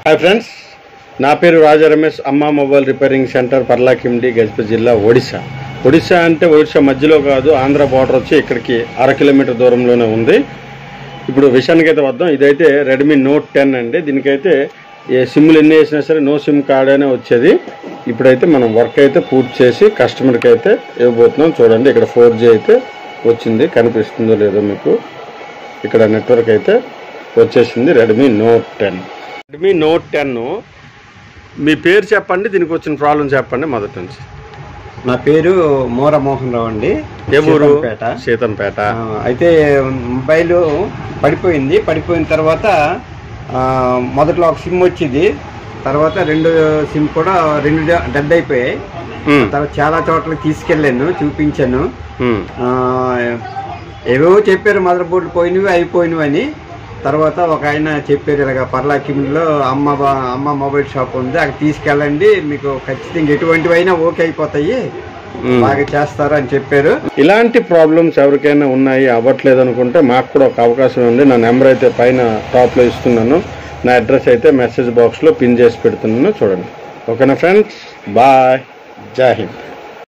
Hi friends, నా పేరు Raja Ramesh. Amma mobile repairing centre Paralakhemundi, Gajapati జిల్లా, ఒడిశా. ఒడిశా అంటే ఒడిశా మధ్యలో కాదు, ఆంధ్ర బార్డర్ వచ్చి ఇక్కడికి 1/2 కిలోమీటర్ దూరంలోనే ఉంది. ఇప్పుడు విషయానికి అయితే వద్దాం. ఇదైతే రెడ్మీ నోట్ 10 అండి. దీనికైతే ఏ సిమ్లు ఎన్ని వేసినా సరే నో సిమ్ కార్డ్ అనే వచ్చేది. ఇప్పుడైతే మనం వర్క్ అయితే పూర్తి చేసి కస్టమర్కి అయితే ఇవ్వబోతున్నాం. చూడండి, ఇక్కడ 4G అయితే వచ్చింది, కనిపిస్తుందో లేదో మీకు. ఇక్కడ నెట్వర్క్ అయితే వచ్చేసింది. Redmi note 10. రెడ్మీ నోట్ 10 మీ పేరు చెప్పండి, దీనికి వచ్చిన ప్రాబ్లం చెప్పండి మొదటి నుంచి. నా పేరు మోర మోహన్ రావు అండి. ఏ ఊరు? సీతంపేట. అయితే మొబైల్ పడిపోయిన తర్వాత మొదట్లో ఒక సిమ్ వచ్చింది, తర్వాత 2 సిమ్ కూడా 2 డెడ్ అయిపోయాయి. తర్వాత చాలా చోట్లకి తీసుకెళ్ళాను, చూపించాను. ఏవో చెప్పారు మదర్ బోర్డులు పోయినవి అయిపోయినవి అని. తర్వాత ఒక ఆయన చెప్పారు, ఇలాగ పర్లాకిమిడిలో అమ్మ మొబైల్ షాప్ ఉంది, అక్కడ తీసుకెళ్ళండి, మీకు ఖచ్చితంగా ఎటువంటివైనా ఓకే అయిపోతాయి, బాగా చేస్తారు అని చెప్పారు. ఇలాంటి ప్రాబ్లమ్స్ ఎవరికైనా ఉన్నాయి, అవ్వట్లేదు అనుకుంటే మాకు కూడా ఒక అవకాశం ఉంది. నా నెంబర్ అయితే పైన టాప్లో ఇస్తున్నాను. నా అడ్రస్ అయితే మెసేజ్ బాక్స్లో పిన్ చేసి పెడుతున్నాను. చూడండి. ఓకేనా ఫ్రెండ్స్, బాయ్, జై హింద్.